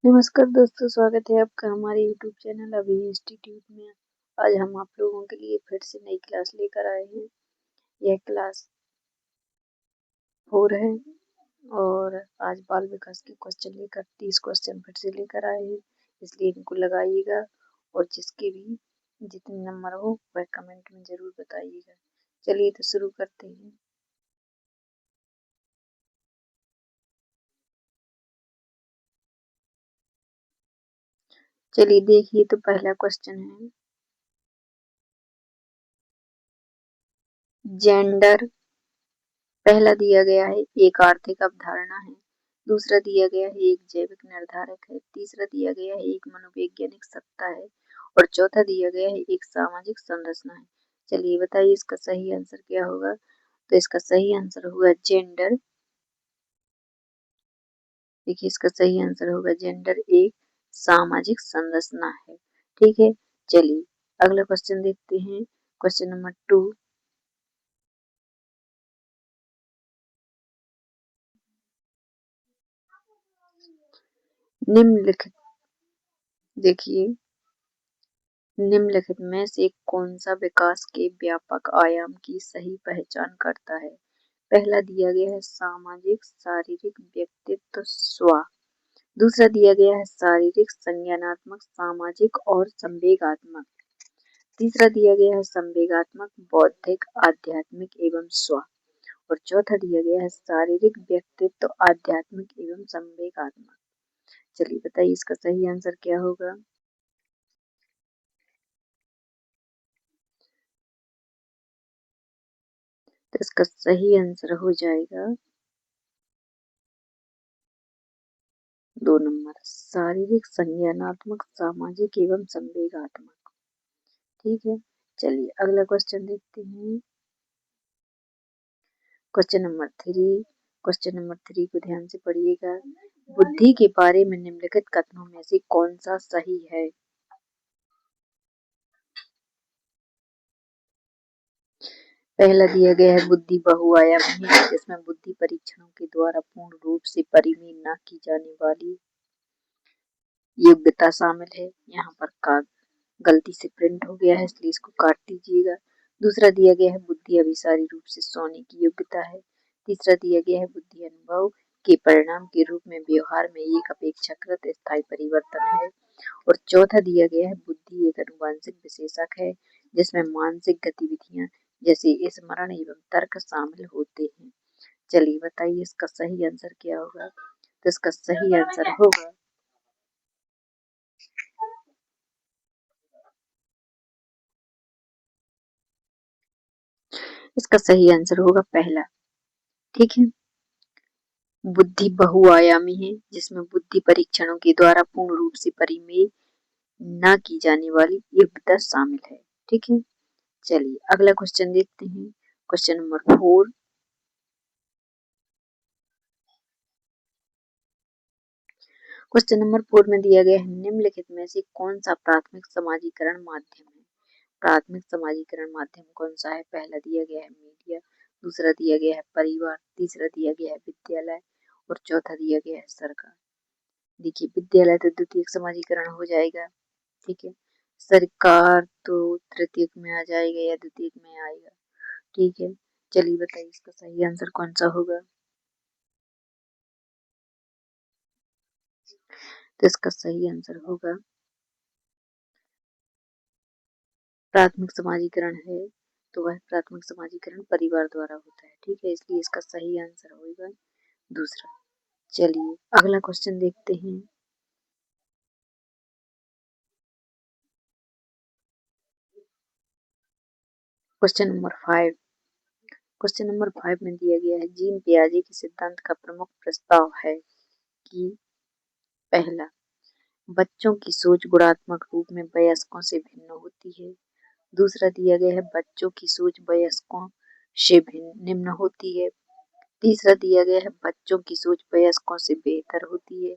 नमस्कार दोस्तों, स्वागत है आपका हमारे यूट्यूब चैनल अभी इंस्टीट्यूट में। आज हम आप लोगों के लिए फिर से नई क्लास लेकर आए हैं। यह क्लास 4 है और आज बाल विकास के क्वेश्चन लेकर 30 क्वेश्चन फिर से लेकर आए हैं, इसलिए इनको लगाइएगा और जिसके भी जितने नंबर हो वह कमेंट में जरूर बताइएगा। चलिए तो शुरू करते हैं। चलिए देखिए, तो पहला क्वेश्चन है जेंडर। पहला दिया गया है एक आर्थिक अवधारणा है, दूसरा दिया गया है एक जैविक निर्धारक है, तीसरा दिया गया है एक मनोवैज्ञानिक सत्ता है और चौथा दिया गया है एक सामाजिक संरचना है। चलिए बताइए इसका सही आंसर क्या होगा। तो इसका सही आंसर होगा जेंडर। देखिए इसका सही आंसर होगा जेंडर एक सामाजिक संरचना है। ठीक है, चलिए अगला क्वेश्चन देखते हैं। Question number 2। निम्नलिखित देखिए निम्नलिखित में से कौन सा विकास के व्यापक आयाम की सही पहचान करता है। पहला दिया गया है सामाजिक शारीरिक व्यक्तित्व स्व, दूसरा दिया गया है शारीरिक संज्ञानात्मक सामाजिक और संवेगात्मक, तीसरा दिया गया है संवेगात्मक बौद्धिक आध्यात्मिक एवं स्व और चौथा दिया गया है शारीरिक व्यक्तित्व आध्यात्मिक एवं संवेगात्मक। चलिए बताइए इसका सही आंसर क्या होगा। तो इसका सही आंसर हो जाएगा 2 नंबर, शारीरिक संज्ञानात्मक सामाजिक एवं संवेगात्मक। ठीक है, चलिए अगला क्वेश्चन देखते हैं। Question number 3। क्वेश्चन नंबर 3 को ध्यान से पढ़िएगा। बुद्धि के बारे में निम्नलिखित कथनों में से कौन सा सही है। पहला दिया गया है बुद्धि बहुआयामी है, जिसमें बुद्धि परीक्षणों के द्वारा पूर्ण रूप से परिमेय न की जाने वाली योग्यता शामिल है। यहाँ पर का गलती से प्रिंट हो गया है, इसलिए इसको काट दीजिएगा। दूसरा दिया गया है बुद्धि अभिसारी रूप से सोने की योग्यता है। तीसरा दिया गया है बुद्धि अनुभव के परिणाम के रूप में व्यवहार में एक अपेक्षाकृत स्थायी परिवर्तन है और चौथा दिया गया है बुद्धि एक अनुवांशिक विशेषक है, जिसमें मानसिक गतिविधियां जैसे स्मरण एवं तर्क शामिल होते हैं। चलिए बताइए इसका सही आंसर क्या होगा। तो इसका सही आंसर होगा इसका सही आंसर होगा पहला। ठीक है, बुद्धि बहुआयामी है, जिसमें बुद्धि परीक्षणों के द्वारा पूर्ण रूप से परिमेय न की जाने वाली योग्यता शामिल है। ठीक है, चलिए अगला क्वेश्चन देखते हैं। Question number 4। क्वेश्चन नंबर 4 में दिया गया है निम्नलिखित में से कौन सा प्राथमिक समाजीकरण माध्यम है। प्राथमिक समाजीकरण माध्यम कौन सा है। पहला दिया गया है मीडिया, दूसरा दिया गया है परिवार, तीसरा दिया गया है विद्यालय और चौथा दिया गया है सरकार। देखिए विद्यालय तो द्वितीयक समाजीकरण हो जाएगा। ठीक है, सरकार तो तृतीयक में आ जाएगा या द्वितीयक में आएगा। ठीक है, चलिए बताइए इसका सही आंसर कौन सा होगा। तो इसका सही आंसर होगा प्राथमिक समाजीकरण है, तो वह प्राथमिक समाजीकरण परिवार द्वारा होता है। ठीक है, इसलिए इसका सही आंसर होगा दूसरा। चलिए अगला क्वेश्चन देखते हैं। Question number 5। क्वेश्चन नंबर 5 में दिया गया है जीन पियाजे के सिद्धांत का प्रमुख प्रस्ताव है कि पहला, बच्चों की सोच गुणात्मक रूप में वयस्कों से भिन्न होती है। दूसरा दिया गया है बच्चों की सोच वयस्कों से भिन्न निम्न होती है। तीसरा दिया गया है बच्चों की सोच वयस्कों से बेहतर होती है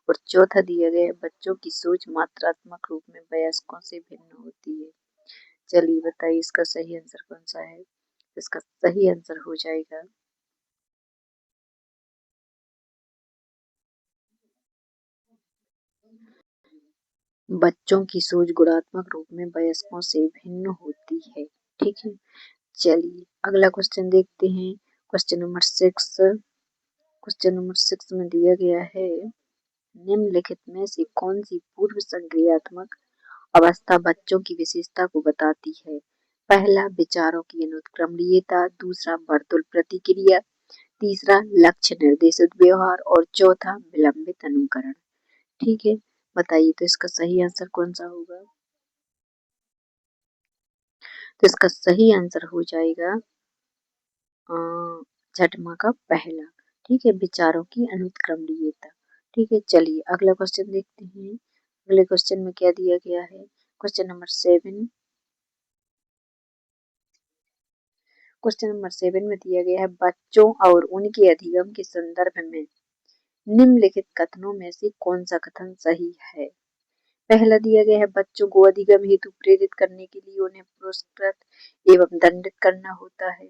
और चौथा दिया गया है बच्चों की सोच मात्रात्मक रूप में वयस्कों से भिन्न होती है। चलिए बताइए इसका सही आंसर कौन सा है। इसका सही आंसर हो जाएगा बच्चों की सोच गुणात्मक रूप में वयस्कों से भिन्न होती है। ठीक है, चलिए अगला क्वेश्चन देखते हैं। क्वेश्चन नंबर 6 में दिया गया है, निम्नलिखित में से कौन सी पूर्व संक्रियात्मक अवस्था बच्चों की विशेषता को बताती है? पहला, विचारों की अनुत्क्रमणीयता, दूसरा, वर्तुल प्रतिक्रिया, तीसरा, लक्ष्य निर्देशित व्यवहार और चौथा, विलंबित अनुकरण। ठीक है, बताइए तो इसका सही आंसर कौन सा होगा? तो इसका सही आंसर हो जाएगा छठवां का पहला। ठीक है, विचारों की अनुत्क्रमणीयता। ठीक है, चलिए अगला क्वेश्चन देखते हैं। अगले क्वेश्चन में क्या दिया गया है? क्वेश्चन नंबर 7 में दिया गया है, बच्चों और उनके अधिगम के संदर्भ में निम्नलिखित कथनों में से कौन सा कथन सही है? पहला दिया गया है, बच्चों को अधिगम हेतु प्रेरित करने के लिए उन्हें पुरस्कृत एवं दंडित करना होता है।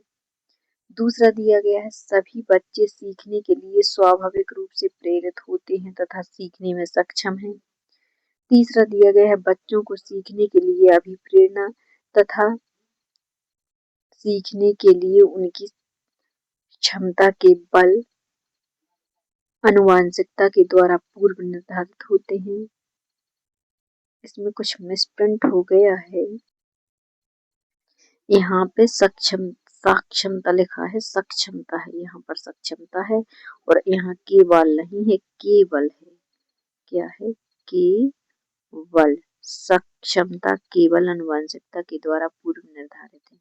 दूसरा दिया गया है, सभी बच्चे सीखने के लिए स्वाभाविक रूप से प्रेरित होते हैं तथा सीखने में सक्षम हैं। तीसरा दिया गया है, बच्चों को सीखने के लिए अभिप्रेरणा तथा सीखने के लिए उनकी क्षमता के बल आनुवंशिकता के द्वारा पूर्व निर्धारित होते हैं। इसमें कुछ मिसप्रिंट हो गया है, यहाँ पे सक्षमता लिखा है, सक्षमता है, यहाँ पर सक्षमता है और यहाँ केवल नहीं है, केवल है। क्या है? केवल। सक्षमता केवल आनुवंशिकता के द्वारा पूर्व निर्धारित है।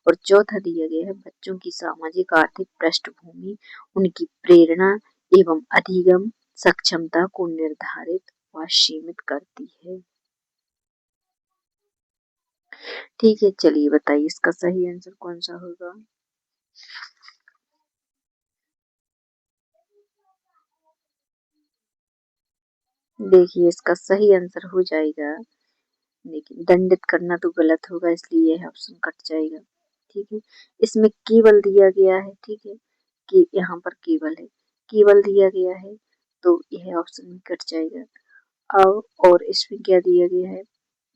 और चौथा दिया गया है, बच्चों की सामाजिक आर्थिक पृष्ठभूमि उनकी प्रेरणा एवं अधिगम सक्षमता को निर्धारित व सीमित करती है। ठीक है, चलिए बताइए इसका सही आंसर कौन सा होगा? देखिए इसका सही आंसर हो जाएगा, लेकिन दंडित करना तो गलत होगा, इसलिए यह ऑप्शन कट जाएगा। ठीक है, इसमें केवल दिया गया है। ठीक है, कि यहाँ पर केवल है, केवल दिया गया है तो यह ऑप्शन भी कट जाएगा। अब और इसमें क्या दिया गया है,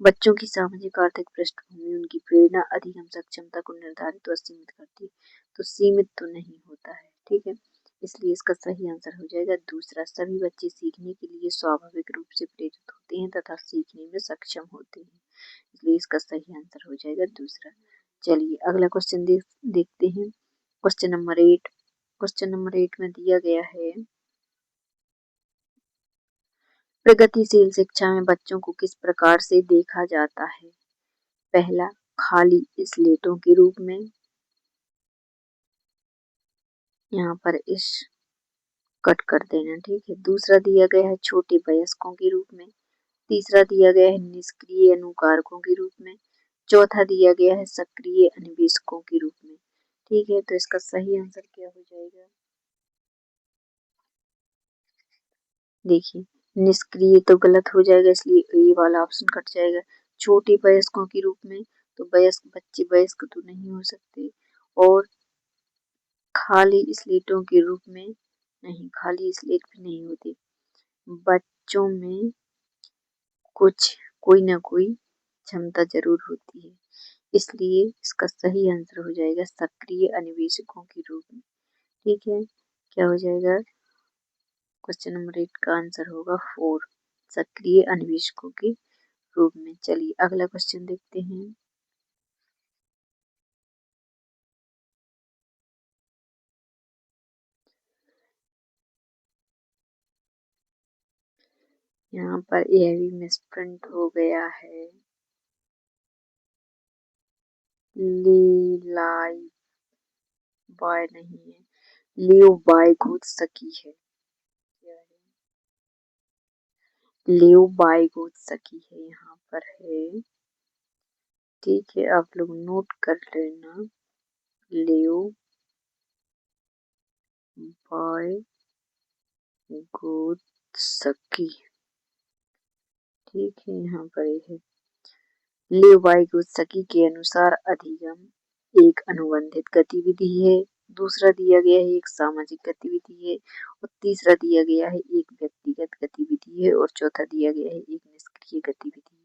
बच्चों की सामाजिक आर्थिक पृष्ठभूमि उनकी प्रेरणा अधिगम सक्षमता को निर्धारित और सीमित करती है, तो सीमित तो नहीं होता है। ठीक है, इसलिए इसका सही आंसर हो जाएगा दूसरा, सभी बच्चे सीखने के लिए स्वाभाविक रूप से प्रेरित होते हैं तथा सीखने में सक्षम होते हैं, इसलिए इसका सही आंसर हो जाएगा दूसरा। चलिए अगला क्वेश्चन देखते हैं। क्वेश्चन नंबर 8 में दिया गया है, प्रगतिशील शिक्षा में बच्चों को किस प्रकार से देखा जाता है? पहला, खाली स्लेटों के रूप में, यहाँ पर इस कट कर देना। ठीक है, दूसरा दिया गया है छोटे वयस्कों के रूप में, तीसरा दिया गया है निष्क्रिय अनुकारकों के रूप में, चौथा दिया गया है सक्रिय अन्वेषकों के रूप में। ठीक है, तो इसका सही आंसर क्या हो जाएगा? देखिए, निष्क्रिय तो गलत हो जाएगा, इसलिए ये वाला ऑप्शन कट जाएगा। छोटे वयस्कों के रूप में, तो वयस्क बच्चे वयस्क तो नहीं हो सकते, और खाली स्लेटों के रूप में नहीं, खाली स्लेट भी नहीं होती, बच्चों में कुछ कोई ना कोई क्षमता जरूर होती है, इसलिए इसका सही आंसर हो जाएगा सक्रिय अन्वेषकों के रूप में। ठीक है, क्या हो जाएगा? क्वेश्चन नंबर 8 का आंसर होगा 4, सक्रिय अन्वेषकों के रूप में। चलिए अगला क्वेश्चन देखते हैं। यहाँ पर यह भी मिसप्रिंट हो गया है, लाई बाय नहीं है, लियो बाय गोद सकी है। क्या है? लियो बाय गोद सकी है, यहाँ पर है। ठीक है, आप लोग नोट कर लेना, लियो बाय गोद सकी। ठीक है, यहाँ पर है, लियो बाय गोद सकी के अनुसार अधिगम एक अनुबंधित गतिविधि है, दूसरा दिया गया है एक सामाजिक गतिविधि है, और तीसरा दिया गया है एक व्यक्तिगत गतिविधि है, और चौथा दिया गया है एक निष्क्रिय संगणकीय गतिविधि।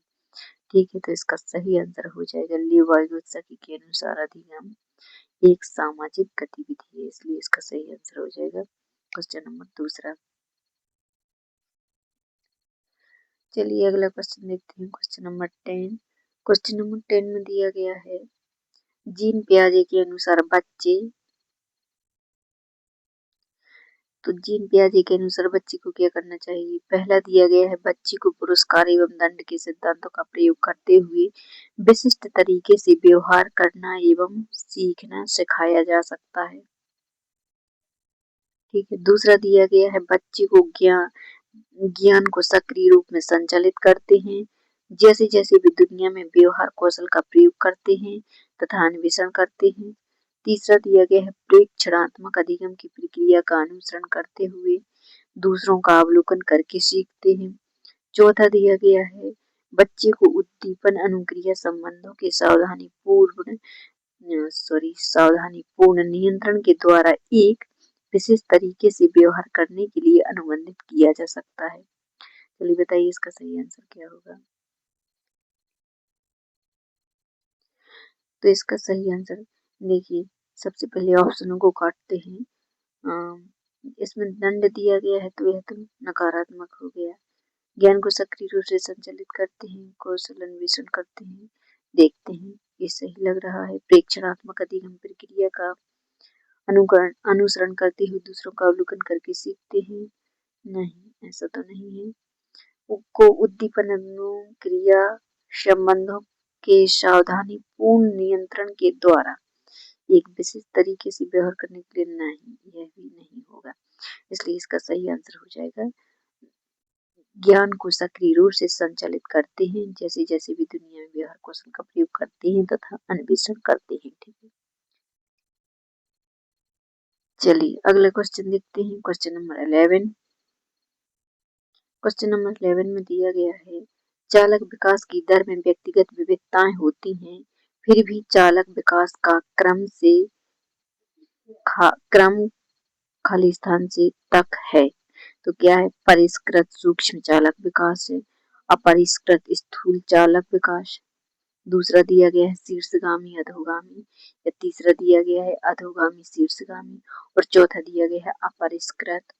ठीक है, तो इसका सही आंसर हो जाएगा लीव वाइगोत्स्की के अनुसार अधिगम एक सामाजिक गतिविधि है, इसलिए इसका सही आंसर हो जाएगा क्वेश्चन नंबर दूसरा। चलिए अगला क्वेश्चन देखते हैं, क्वेश्चन नंबर 10। क्वेश्चन नंबर 10 में दिया गया है जीन पियाजे के अनुसार बच्चे, तो जीन पियाजे के अनुसार बच्चे को क्या करना चाहिए। पहला दिया गया है बच्चे को पुरस्कार एवं दंड के सिद्धांतों का प्रयोग करते हुए विशिष्ट तरीके से व्यवहार करना एवं सीखना सिखाया जा सकता है। ठीक है, दूसरा दिया गया है बच्चे को ज्ञान को सक्रिय रूप में संचालित करते हैं जैसे जैसे भी दुनिया में व्यवहार कौशल का प्रयोग करते हैं तथा अन्वेषण करते हैं। तीसरा दिया गया है प्रेक्षणात्मक अधिगम की प्रक्रिया का अनुसरण करते हुए दूसरों का अवलोकन करके सीखते हैं। चौथा दिया गया है बच्चे को उद्दीपन अनुक्रिया संबंधों के सावधानी पूर्ण नियंत्रण के द्वारा एक विशेष तरीके से व्यवहार करने के लिए अनुबंधित किया जा सकता है। चलिए बताइए इसका सही आंसर क्या होगा। तो इसका सही आंसर देखिए, सबसे पहले ऑप्शनों को काटते हैं। इसमें दंड दिया गया है तो यह तो नकारात्मक हो गया। ज्ञान को सक्रिय रूप से संचालित करते हैं, कौशल अन्वेषण करते हैं, देखते हैं, ये सही लग रहा है। प्रेक्षणात्मक अधिगम प्रक्रिया का अनुसरण करते हुए दूसरों का अवलोकन करके सीखते हैं, नहीं ऐसा तो नहीं है। को उद्दीपन अनुक्रिया संबंधों के सावधानी पूर्ण नियंत्रण के द्वारा एक विशेष तरीके से व्यवहार करने के लिए, नहीं यह भी नहीं होगा, इसलिए इसका सही आंसर हो जाएगा ज्ञान को सक्रिय रूप से संचालित करते हैं जैसे जैसे भी दुनिया में व्यवहार कौशल का प्रयोग करते हैं तथा अन्वेषण करते हैं। ठीक है, चलिए अगला क्वेश्चन देखते हैं, क्वेश्चन नंबर 11। क्वेश्चन नंबर 11 में दिया गया है चालक विकास की दर में व्यक्तिगत विविधताएं होती हैं, फिर भी चालक विकास का क्रम खालिस्तान से तक है, तो क्या है। परिष्कृत सूक्ष्म चालक विकास है, अपरिष्कृत स्थूल चालक विकास, दूसरा दिया गया है शीर्षगामी अधोगामी, या तीसरा दिया गया है अधोगामी शीर्षगामी, और चौथा दिया गया है अपरिष्कृत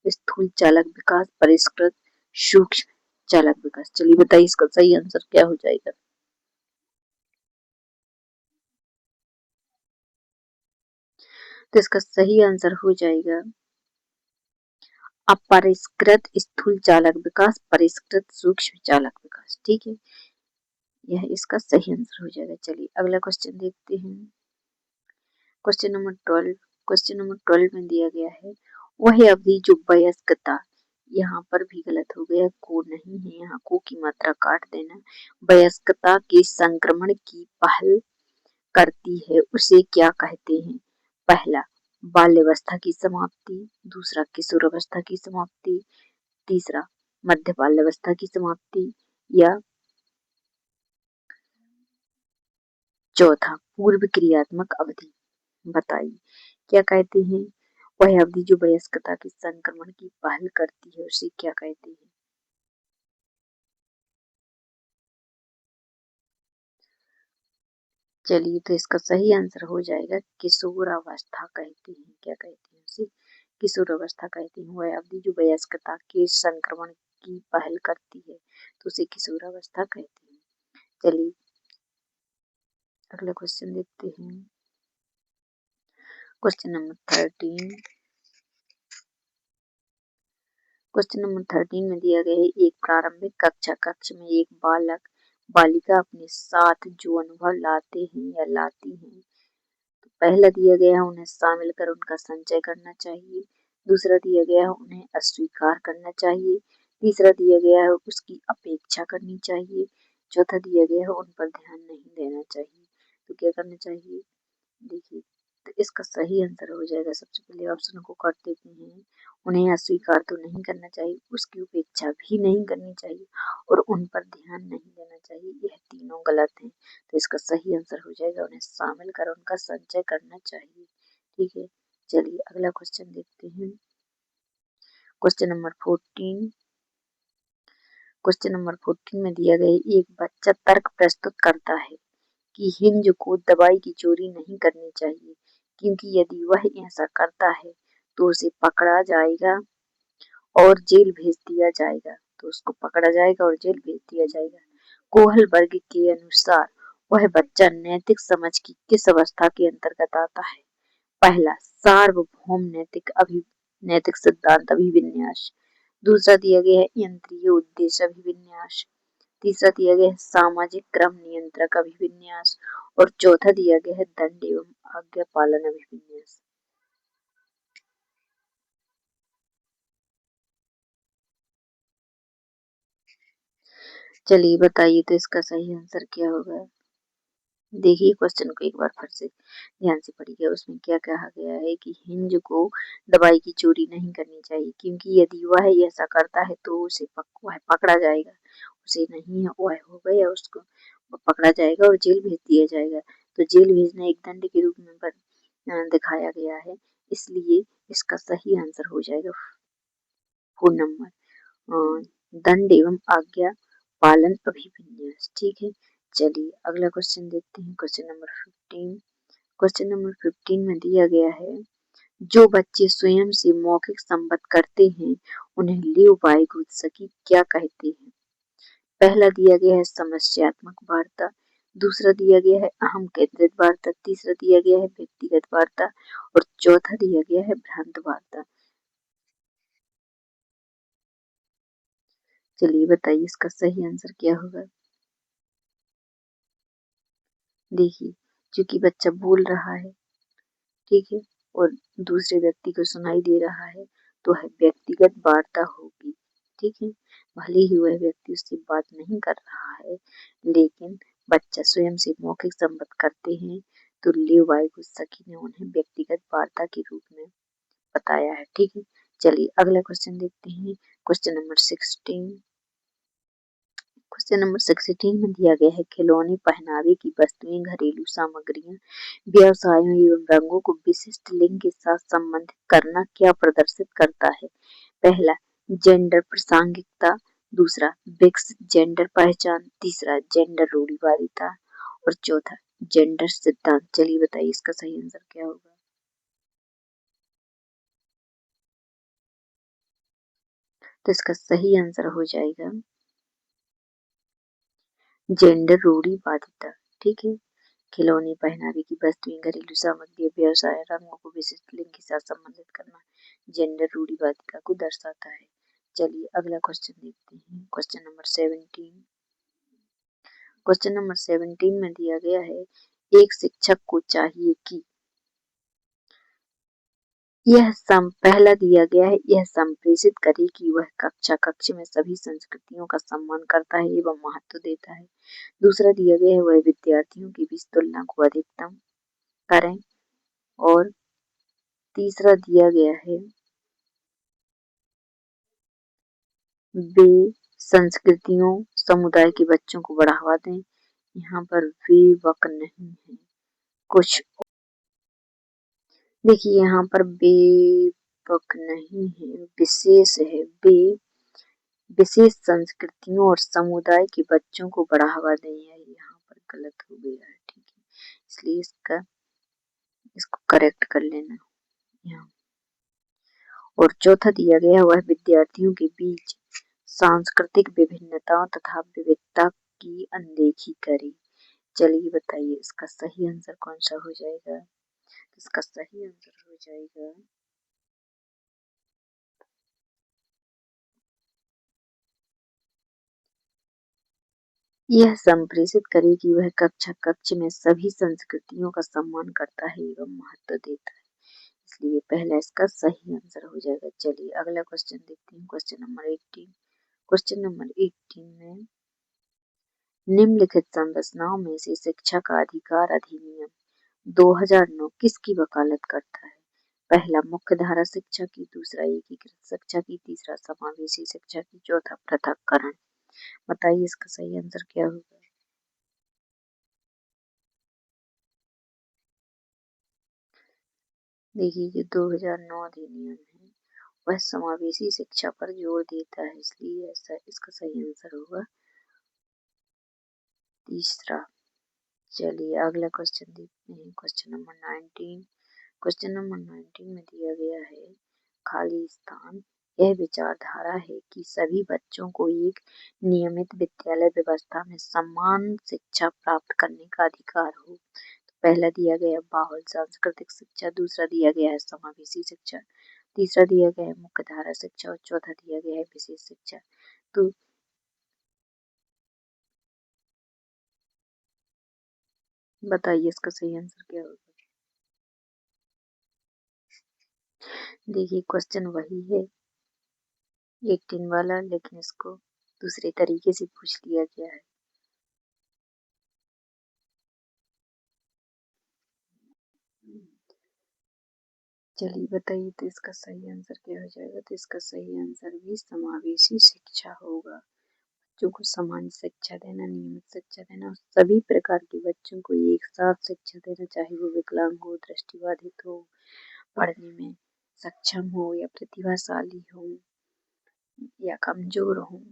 स्थूल चालक विकास, परिष्कृत सूक्ष्म चालक विकास। चलिए बताइए इसका सही आंसर क्या हो जाएगा। तो इसका सही आंसर हो जाएगा अपरिष्कृत स्थूल चालक विकास, परिष्कृत सूक्ष्म चालक विकास। ठीक है, यह इसका सही आंसर हो जाएगा। चलिए अगला क्वेश्चन देखते हैं, क्वेश्चन नंबर 12। क्वेश्चन नंबर 12 में दिया गया है वह अवधि जो वयस्कता, यहाँ पर भी गलत हो गया, को नहीं है, यहाँ को की मात्रा काट देना, वयस्कता के संक्रमण की पहल करती है उसे क्या कहते हैं। पहला बाल्यावस्था की समाप्ति, दूसरा किशोरावस्था की समाप्ति, तीसरा मध्य बाल्यावस्था की समाप्ति, या चौथा पूर्व क्रियात्मक अवधि। बताइए क्या कहते हैं, वह अवधि जो वयस्कता के संक्रमण की पहल करती है उसे क्या कहते हैं। चलिए तो इसका सही आंसर हो जाएगा किशोरावस्था कहते हैं। क्या कहते हैं उसे, किशोरावस्था कहते हैं। वह अवधि जो वयस्कता के संक्रमण की पहल करती है तो उसे किशोरावस्था कहते हैं। चलिए अगला क्वेश्चन देखते हैं, क्वेश्चन नंबर 13। क्वेश्चन नंबर 13 में दिया गया है एक प्रारंभिक कक्ष में एक बालक बालिका अपने साथ जो अनुभव लाते हैं या लाती हैं, तो पहला दिया गया है उन्हें शामिल कर उनका संचय करना चाहिए, दूसरा दिया गया है उन्हें अस्वीकार करना चाहिए, तीसरा दिया गया है उसकी अपेक्षा करनी चाहिए, चौथा दिया गया है उन पर ध्यान नहीं देना चाहिए। तो क्या करना चाहिए, देखिए तो इसका सही आंसर हो जाएगा, सबसे पहले ऑप्शन को काट देते हैं, उन्हें अस्वीकार तो नहीं करना चाहिए, उसकी उपेक्षा भी नहीं करनी चाहिए, और उन पर ध्यान नहीं देना चाहिए, यह तीनों गलत हैं। तो इसका सही आंसर हो जाएगा उन्हें शामिल कर उनका संचय करना चाहिए। ठीक है, चलिए अगला क्वेश्चन देखते हैं, क्वेश्चन नंबर 14। क्वेश्चन नंबर 14 में दिया गया है, एक बच्चा तर्क प्रस्तुत करता है कि हिंज को दवाई की चोरी नहीं करनी चाहिए क्योंकि यदि वह ऐसा करता है तो उसे पकड़ा जाएगा और जेल भेज दिया जाएगा। तो उसको पकड़ा जाएगा और जेल भेज दिया जाएगा। कोहल वर्ग के अनुसार वह बच्चा नैतिक समझ की किस अवस्था के अंतर्गत आता है? पहला, सार्वभौम नैतिक सिद्धांत अभिविन्यास। दूसरा दिया गया है यंत्रीय उद्देश्य अभिविन्यास। तीसरा दिया गया है सामाजिक क्रम नियंत्रक अभिविन्यास और चौथा दिया गया है दंड एवं आज्ञा पालन अभिविन्यास। चलिए बताइए तो इसका सही आंसर क्या होगा। देखिए क्वेश्चन को एक बार फिर से ध्यान से पढ़िए। उसमें क्या कहा गया है कि हिंज को दवाई की चोरी नहीं करनी चाहिए क्योंकि यदि वह ऐसा करता है तो वह पकड़ा जाएगा। उसे नहीं वह हो गया उसको पकड़ा जाएगा और जेल भेज दिया जाएगा। तो जेल भेजना एक दंड के रूप में दिखाया गया है, इसलिए इसका सही आंसर हो जाएगा 4 नंबर दंड एवं आज्ञा पालन अभिविन्यास। ठीक है, चलिए अगला क्वेश्चन देखते हैं। Question number 15। क्वेश्चन नंबर 15 में दिया गया है, जो बच्चे स्वयं से मौखिक संवाद करते हैं उन्हें ल्योबायगुत्सकी क्या कहते हैं? पहला दिया गया है समस्यात्मक वार्ता, दूसरा दिया गया है अहम केंद्रित वार्ता, तीसरा दिया गया है व्यक्तिगत वार्ता और चौथा दिया गया है भ्रांत वार्ता। चलिए बताइए इसका सही आंसर क्या होगा। देखिए, क्योंकि बच्चा बोल रहा है, ठीक है, और दूसरे व्यक्ति को सुनाई दे रहा है तो वह व्यक्तिगत वार्ता होगी। ठीक है, भले ही वह व्यक्ति उससे बात नहीं कर रहा है लेकिन बच्चा स्वयं से मौखिक संवाद करते हैं तो लियो वाइगुत्सकी ने उन्हें व्यक्तिगत वार्ता के रूप में बताया है। ठीक है, चलिए अगला क्वेश्चन देखते हैं। Question number 16। क्वेश्चन नंबर 16 में दिया गया है, खिलौने, पहनावे की वस्तुएं, घरेलू सामग्रियां, व्यवसायों एवं रंगों को विशिष्ट लिंग के साथ संबंधित करना क्या प्रदर्शित करता है? पहला, जेंडर प्रासंगिकता, दूसरा विकसित जेंडर पहचान, तीसरा जेंडर रूढ़िवादिता और चौथा जेंडर सिद्धांत। चलिए बताइए इसका सही आंसर क्या होगा। तो इसका सही आंसर हो जाएगा जेंडर रूढ़िवादिता। ठीक है, खिलौने, पहनावे की वस्तुएं, घरेलू सामग्री, व्यवसाय, रंगों को विशिष्ट लिंग के साथ संबंधित करना जेंडर रूढ़िवादिता को दर्शाता है। चलिए अगला क्वेश्चन देखते हैं। Question number 17। क्वेश्चन नंबर 17 में दिया गया है, एक शिक्षक को चाहिए कि पहला दिया गया है, यह संप्रेषित करे कि वह कक्ष में सभी संस्कृतियों का सम्मान करता है एवं महत्व देता है। दूसरा दिया गया है, वह विद्यार्थियों के बीच तुलना को अधिकतम करें और तीसरा दिया गया है, वे संस्कृतियों समुदाय के बच्चों को बढ़ावा दें। यहाँ पर वे वक नहीं है, कुछ देखिए यहाँ पर बेवक नहीं है, विशेष है। वे विशेष संस्कृतियों और समुदाय के बच्चों को बढ़ावा दें, यहाँ पर गलत हो गया है। ठीक है, इसलिए इसको करेक्ट कर लेना यहाँ। और चौथा दिया गया वह विद्यार्थियों के बीच सांस्कृतिक विभिन्नताओं तथा विविधता की अनदेखी करे। चलिए बताइए इसका सही आंसर कौन सा हो जाएगा। इसका सही आंसर हो जाएगा यह संप्रेषित करे कि वह कक्ष में सभी संस्कृतियों का सम्मान करता है एवं महत्व देता है, इसलिए पहला इसका सही आंसर हो जाएगा। चलिए अगला क्वेश्चन देखते हैं। Question number 18। क्वेश्चन नंबर 18 में निम्नलिखित संरचनाओं में से शिक्षा का अधिकार अधिनियम 2009 किसकी वकालत करता है? पहला, मुख्य धारा शिक्षा की, दूसरा एकीकृत शिक्षा की, तीसरा समावेशी शिक्षा की, चौथा पृथक्करण। बताइए इसका सही आंसर क्या होगा। देखिए ये 2009 अधिनियम है वह समावेशी शिक्षा पर जोर देता है, इसलिए ऐसा इसका सही आंसर होगा तीसरा। चलिए अगला क्वेश्चन देखते हैं, क्वेश्चन नंबर 19। क्वेश्चन नंबर 19 में दिया गया है खाली स्थान। यह विचारधारा है कि सभी बच्चों को एक नियमित विद्यालय व्यवस्था में समान शिक्षा प्राप्त करने का अधिकार हो। तो पहला दिया गया है बाहुल सांस्कृतिक शिक्षा, दूसरा दिया गया है समावेशी शिक्षा, तीसरा दिया गया है मुख्यधारा शिक्षा और चौथा दिया गया है विशेष शिक्षा। तो बताइए इसका सही आंसर क्या होगा। देखिए क्वेश्चन वही है 18 वाला, लेकिन इसको दूसरे तरीके से पूछ लिया गया है। चलिए बताइए तो इसका सही आंसर क्या हो जाएगा। तो इसका सही आंसर भी समावेशी शिक्षा होगा। बच्चों को समान शिक्षा देना, नियमित शिक्षा देना, सभी प्रकार के बच्चों को एक साथ शिक्षा देना, चाहे वो विकलांग हो, दृष्टिबाधित हो, पढ़ने में सक्षम हो या प्रतिभाशाली हो या कमजोर हो,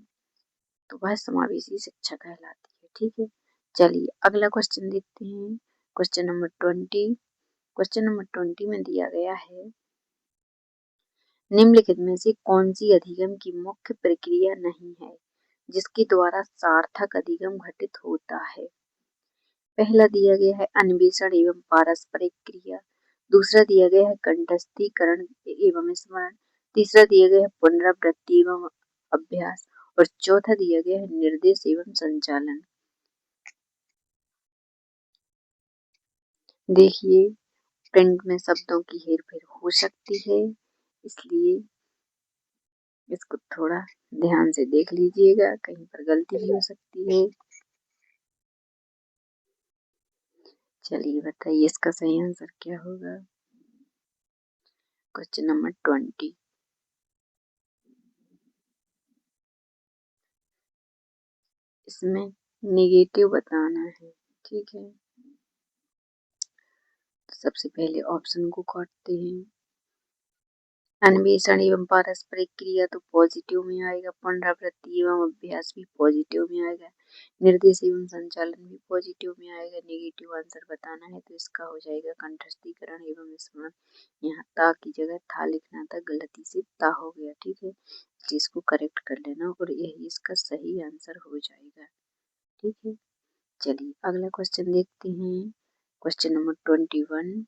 तो वह समावेशी शिक्षा कहलाती है। ठीक है, चलिए अगला क्वेश्चन देखते हैं, क्वेश्चन नंबर 20। क्वेश्चन नंबर 20 में दिया गया है निम्नलिखित में से कौन सी अधिगम की मुख्य प्रक्रिया नहीं है जिसके द्वारा सार्थक अधिगम घटित होता है। पहला दिया गया है अन्वेषण एवं पारस्परिक क्रिया, दूसरा दिया गया है कंठस्थीकरण एवं स्मरण, तीसरा दिया गया है पुनरावृत्ति एवं अभ्यास और चौथा दिया गया है निर्देश एवं संचालन। देखिए प्रिंट में शब्दों की हेरफेर हो सकती है, इसलिए इसको थोड़ा ध्यान से देख लीजिएगा, कहीं पर गलती भी हो सकती है। चलिए बताइए इसका सही आंसर क्या होगा। Question number 20। इसमें नेगेटिव बताना है। ठीक है, तो सबसे पहले ऑप्शन को काटते हैं। अन्वेषण एवं पारस्परिक क्रिया तो पॉजिटिव में आएगा, पुनरावृत्ति एवं अभ्यास भी पॉजिटिव में आएगा, निर्देश एवं संचालन भी पॉजिटिव में आएगा। नेगेटिव आंसर बताना है तो इसका हो जाएगा कंठस्थीकरण एवं स्मरण। यहाँ ता की जगह था लिखना था, गलती से ता हो गया। ठीक है, इसको करेक्ट कर लेना और यही इसका सही आंसर हो जाएगा। ठीक है, चलिए अगला क्वेश्चन देखते हैं, क्वेश्चन नंबर 21।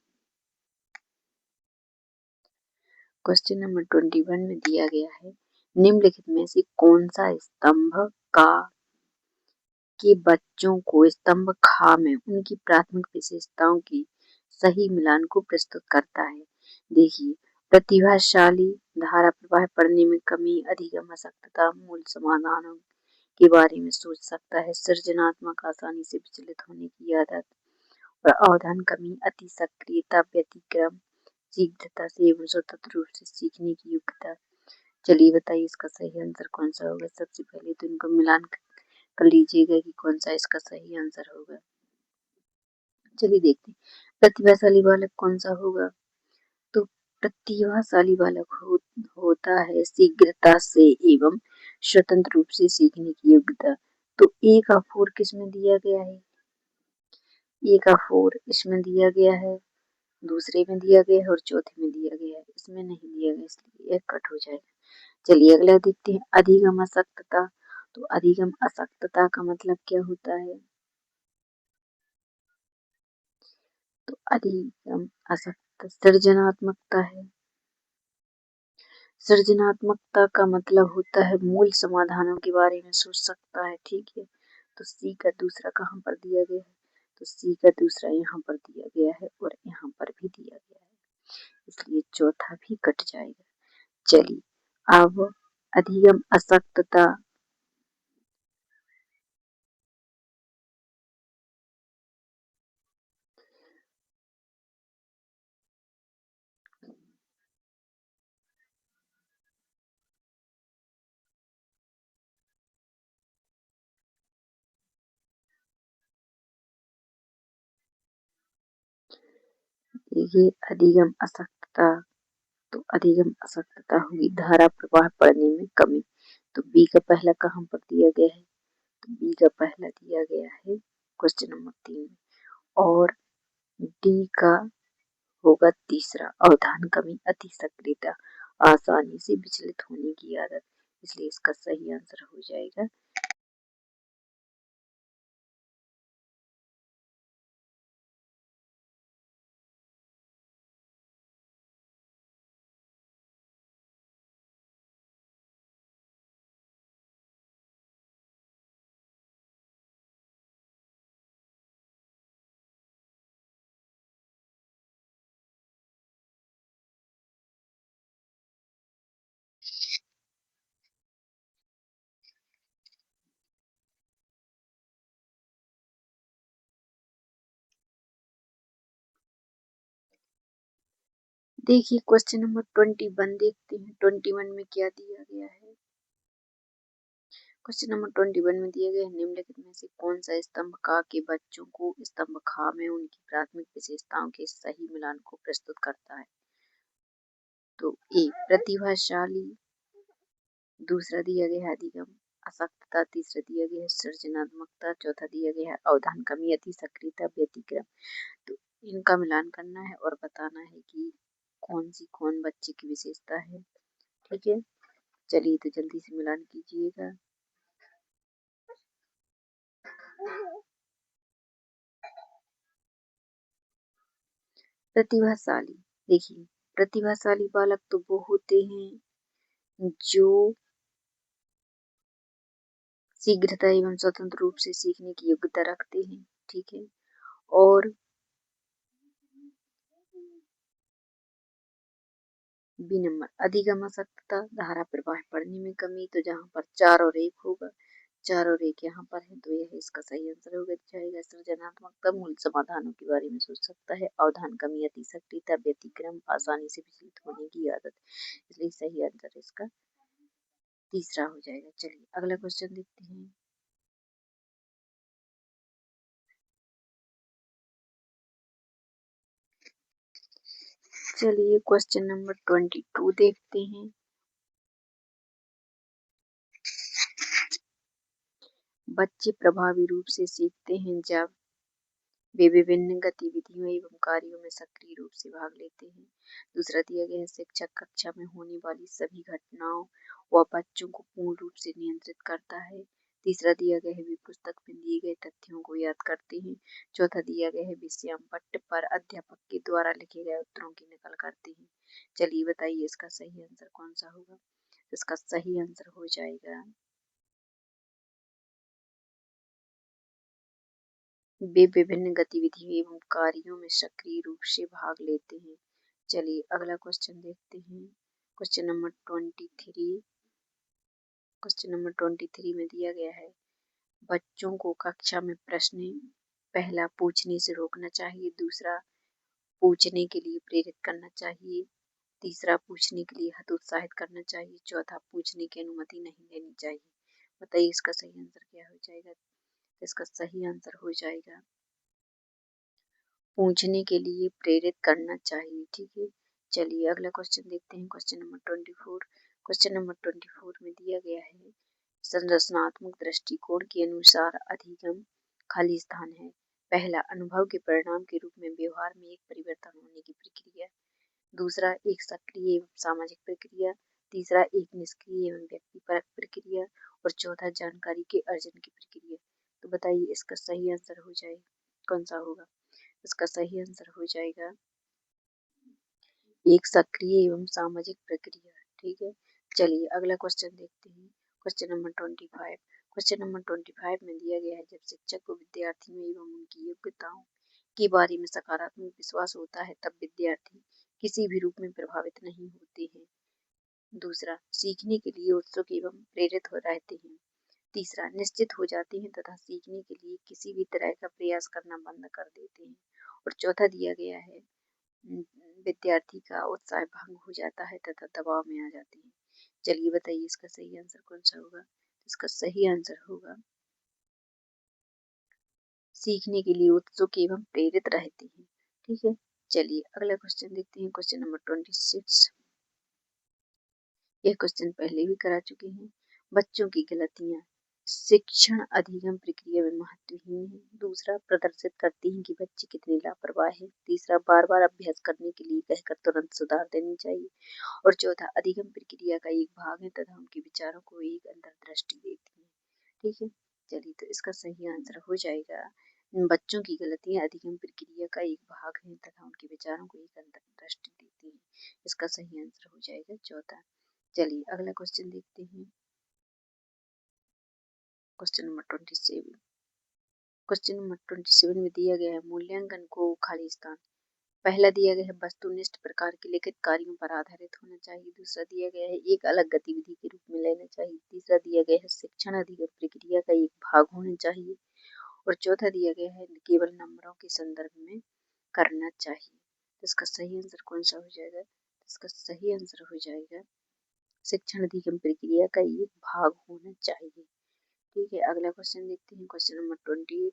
क्वेश्चन नंबर 21 में दिया गया है निम्नलिखित में से कौन सा स्तंभ का के बच्चों को स्तंभ खा में उनकी प्राथमिक विशेषताओं की सही मिलान को प्रस्तुत करता है। देखिए प्रतिभाशाली, धारा प्रवाह पढ़ने में कमी, अधिगम अशक्तता, मूल समाधानों के बारे में सोच सकता है, सृजनात्मक, आसानी से विचलित होने की आदत और अवधान कमी, अति सक्रियता, व्यतिक्रम, शीघ्रता से एवं स्वतंत्र रूप से सीखने की योग्यता। चलिए बताइए इसका सही आंसर कौन सा होगा। सबसे पहले तो इनको मिलान कर लीजिएगा कि कौन सा इसका सही आंसर होगा। चलिए देखते हैं प्रतिभाशाली बालक कौन सा होगा। तो प्रतिभाशाली बालक होता है शीघ्रता से एवं स्वतंत्र रूप से सीखने की योग्यता। तो ए का 4 किस में दिया गया है, ए का 4 इसमें दिया गया है, दूसरे में दिया गया है और चौथे में दिया गया है, इसमें नहीं दिया गया, इसलिए एक कट हो जाएगा। चलिए अगला देखते हैं अधिगम अशक्तता। तो अधिगम अशक्तता का मतलब क्या होता है। तो अधिगम अशक्त सृजनात्मकता है। सृजनात्मकता का मतलब होता है मूल समाधानों के बारे में सोच सकता है। ठीक है, तो सी का दूसरा कहाँ पर दिया गया है, तो सी का दूसरा यहाँ पर दिया गया है और यहाँ पर भी दिया गया है, इसलिए चौथा भी कट जाएगा। चलिए अब अधिगम अशक्तता। ये अधिगम अशक्तता, तो अधिगम अशक्तता होगी, धारा प्रवाह पड़ने में कमी। तो बी का पहला कहाँ पर दिया गया है? तो बी का पहला दिया गया है क्वेश्चन नंबर 3 में। और डी का होगा तीसरा, अवधान कमी, अति सक्रियता, आसानी से विचलित होने की आदत। इसलिए इसका सही आंसर हो जाएगा देखिए क्वेश्चन नंबर 21 देखते हैं। 21 में क्या दिया गया है? क्वेश्चन नंबर 21 में दिया गया है, निम्नलिखित में से कौन सा स्तंभ का के बच्चों को स्तंभ खा में उनकी प्राथमिक विशेषताओं के सही मिलान को प्रस्तुत करता है? तो ए प्रतिभाशाली, दूसरा दिया गया है अधिगम अशक्तता, तीसरा दिया गया है सृजनात्मकता, चौथा दिया गया है अवधान कमी, अति सक्रियता, व्यतिक्रम। तो इनका मिलान करना है और बताना है कि कौन बच्चे की विशेषता है। ठीक है, चलिए तो जल्दी से मिलान कीजिएगा। प्रतिभाशाली, देखिए प्रतिभाशाली बालक तो वो होते हैं जो शीघ्रता एवं स्वतंत्र रूप से सीखने की योग्यता रखते हैं। ठीक है, और बी नंबर अधिगम अशक्तता, धारा प्रवाह पढ़ने में कमी। तो जहाँ पर 4 और 1 होगा, 4 और 1 यहाँ पर है, तो यह इसका सही आंसर होगा जाएगा। सृजनात्मकता, मूल समाधानों के बारे में सोच सकता है, अवधान कमी, अति सक्रियता, व्यतिक्रम, आसानी से विचलित होने की आदत। इसलिए सही आंसर इसका तीसरा हो जाएगा। चलिए अगला क्वेश्चन देखते हैं। चलिए क्वेश्चन नंबर 22 देखते हैं। बच्चे प्रभावी रूप से सीखते हैं जब वे विभिन्न गतिविधियों एवं कार्यों में सक्रिय रूप से भाग लेते हैं। दूसरा दिया गया है शिक्षक कक्षा में होने वाली सभी घटनाओं व बच्चों को पूर्ण रूप से नियंत्रित करता है। तीसरा दिया गया है वे पुस्तक में दिए गए तथ्यों को याद करते हैं। चौथा दिया गया है विषय पट्ट पर अध्यापक के द्वारा लिखे गए उत्तरों की नकल करते हैं। चलिए बताइए इसका सही आंसर कौन सा होगा? इसका सही आंसर हो जाएगा वे विभिन्न गतिविधियों एवं कार्यों में सक्रिय रूप से भाग लेते हैं। चलिए अगला क्वेश्चन देखते हैं। Question number 23। क्वेश्चन नंबर 23 में दिया गया है बच्चों को कक्षा में प्रश्न पहला पूछने से रोकना चाहिए, दूसरा पूछने के लिए प्रेरित करना चाहिए, तीसरा पूछने के लिए हतोत्साहित करना चाहिए, चौथा पूछने की अनुमति नहीं देनी चाहिए। बताइए इसका सही आंसर क्या हो जाएगा? इसका सही आंसर हो जाएगा पूछने के लिए प्रेरित करना चाहिए। ठीक है, चलिए अगला क्वेश्चन देखते हैं। Question number 24। क्वेश्चन नंबर 24 में दिया गया है संरचनात्मक दृष्टिकोण के अनुसार अधिगम खाली स्थान है। पहला अनुभव के परिणाम के रूप में व्यवहार में एक परिवर्तन होने की प्रक्रिया, दूसरा एक सक्रिय एवं सामाजिक प्रक्रिया, तीसरा एक निष्क्रिय एवं व्यक्तिपरक प्रक्रिया और चौथा जानकारी के अर्जन की प्रक्रिया। तो बताइए इसका सही आंसर हो जाए कौन सा होगा? इसका सही आंसर हो जाएगा एक सक्रिय एवं सामाजिक प्रक्रिया। ठीक है, चलिए अगला क्वेश्चन देखते हैं। Question number 25। क्वेश्चन नंबर 25 में दिया गया है जब शिक्षक को विद्यार्थियों एवं उनकी योग्यताओं के बारे में सकारात्मक विश्वास होता है तब विद्यार्थी किसी भी रूप में प्रभावित नहीं होते हैं। दूसरा सीखने के लिए उत्सुक एवं प्रेरित हो रहते हैं। तीसरा निश्चित हो जाते हैं तथा सीखने के लिए किसी भी तरह का प्रयास करना बंद कर देते हैं। और चौथा दिया गया है विद्यार्थी का उत्साह भंग हो जाता है तथा दबाव में आ जाते हैं। चलिए बताइए इसका सही आंसर कौन सा होगा? इसका सही आंसर होगा सीखने के लिए उत्सुक एवं प्रेरित रहते हैं। ठीक है, चलिए अगला क्वेश्चन देखते हैं। Question number 26। यह क्वेश्चन पहले भी करा चुके हैं। बच्चों की गलतियां शिक्षण अधिगम प्रक्रिया में महत्वहीन है। दूसरा, प्रदर्शित करती हैं कि बच्चे कितने लापरवाह हैं। तीसरा, बार बार अभ्यास करने के लिए कहकर तुरंत सुधार देनी चाहिए। और चौथा, अधिगम प्रक्रिया का एक भाग है तथा उनके विचारों को एक अंतर्दृष्टि देती है। ठीक है, चलिए तो इसका सही आंसर हो जाएगा बच्चों की गलतियां अधिगम प्रक्रिया का एक भाग है तथा उनके विचारों को एक अंतर्दृष्टि देती है। इसका सही आंसर हो जाएगा चौथा। चलिए अगला क्वेश्चन देखते हैं। Question number 27। क्वेश्चन नंबर 27 में दिया गया है मूल्यांकन को खाली स्थान। पहला दिया गया है वस्तुनिष्ठ प्रकार के लिखित कार्यों पर आधारित होना चाहिए। दूसरा दिया गया है एक अलग गतिविधि के रूप में लेना चाहिए। तीसरा दिया गया है शिक्षण अधिगम प्रक्रिया का एक भाग होना चाहिए। और चौथा दिया गया है केवल नंबरों के संदर्भ में करना चाहिए। तो इसका सही आंसर कौन सा हो जाएगा? इसका सही आंसर हो जाएगा शिक्षण अधिगम प्रक्रिया का एक भाग होना चाहिए। ठीक है, अगला क्वेश्चन देखते हैं। Question number 28।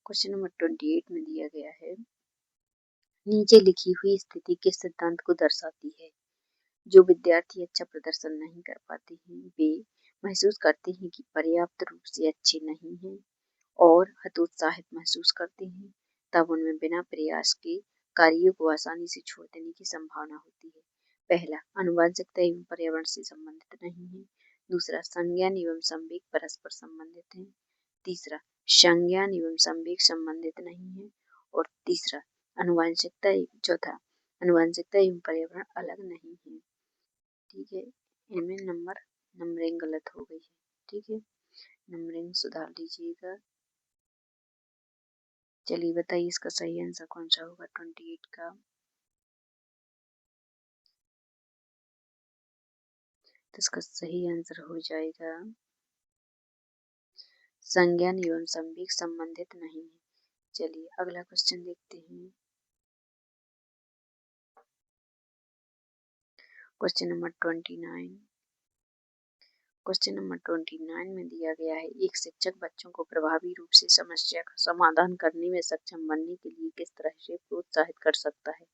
क्वेश्चन नंबर 28 में दिया गया है नीचे लिखी हुई स्थिति किस सिद्धांत को दर्शाती है? जो विद्यार्थी अच्छा प्रदर्शन नहीं कर पाते हैं वे महसूस करते हैं कि पर्याप्त रूप से अच्छे नहीं हैं और हतोत्साहित महसूस करते हैं। तब उनमें बिना प्रयास के कार्यों को आसानी से छोड़ देने की संभावना होती है। पहला, आनुवंशिकता एवं पर्यावरण से संबंधित नहीं है। दूसरा, संज्ञान एवं संवेग परस्पर संबंधित है। तीसरा, संज्ञान एवं संवेग संबंधित नहीं है। और तीसरा, चौथा, आनुवंशिकता एवं पर्यावरण अलग नहीं है। ठीक है, इनमें नंबरिंग गलत हो गई है। ठीक है, नंबरिंग सुधार लीजिएगा। चलिए बताइए इसका सही आंसर कौन सा होगा 28 का? तो इसका सही आंसर हो जाएगा संज्ञान एवं संवेग संबंधित नहीं है। चलिए अगला क्वेश्चन देखते हैं। Question number 29। क्वेश्चन नंबर 29 में दिया गया है एक शिक्षक बच्चों को प्रभावी रूप से समस्या का समाधान करने में सक्षम बनने के लिए किस तरह से प्रोत्साहित कर सकता है?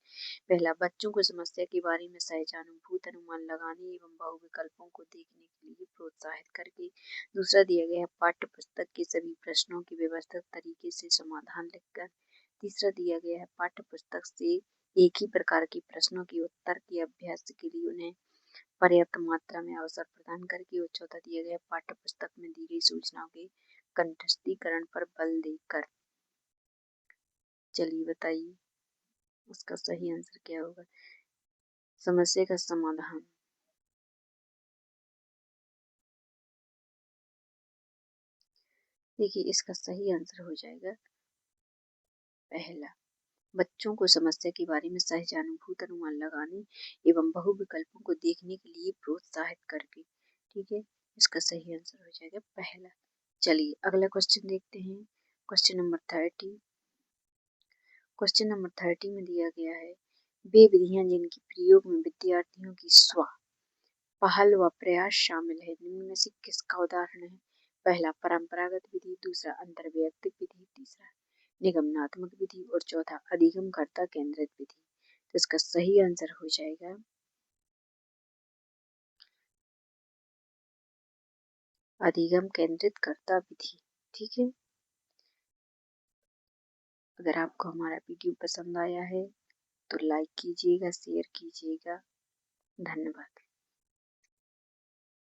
पहला, बच्चों को समस्या के बारे में सहजानुभूत अनुमान लगाने एवं बहुविकल्पों को देखने के लिए प्रोत्साहित करके। दूसरा दिया गया है पाठ्य पुस्तक के सभी प्रश्नों के व्यवस्थित तरीके से समाधान लिखकर। तीसरा दिया गया है पाठ्य पुस्तक से एक ही प्रकार के प्रश्नों के उत्तर के अभ्यास के लिए उन्हें पर्याप्त मात्रा में अवसर प्रदान करके। और चौथा दिया गया पाठ्य पुस्तक में दी गई सूचनाओं के कंठस्थीकरण पर बल देकर। चलिए बताइए उसका सही आंसर क्या होगा? समस्या का समाधान। देखिए इसका सही आंसर हो जाएगा पहला, बच्चों को समस्या के बारे में सहजानुभूत अनुमान लगाने एवं बहुविकल्पों को देखने के लिए प्रोत्साहित करके। ठीक है, इसका सही आंसर हो जाएगा पहला। चलिए अगला क्वेश्चन देखते हैं। Question number 30। क्वेश्चन नंबर 30 में दिया गया है वे विधियां जिनके प्रयोग में विद्यार्थियों की स्व पहल व प्रयास शामिल है निम्न में से किसका उदाहरण है? पहला, परंपरागत विधि। दूसरा, अंतर्वैयक्तिक विधि। तीसरा, निगमनात्मक विधि। और चौथा, अधिगमकर्ता केंद्रित विधि। तो इसका सही आंसर हो जाएगा अधिगम केंद्रित कर्ता विधि। ठीक है, अगर आपको हमारा वीडियो पसंद आया है तो लाइक कीजिएगा, शेयर कीजिएगा। धन्यवाद।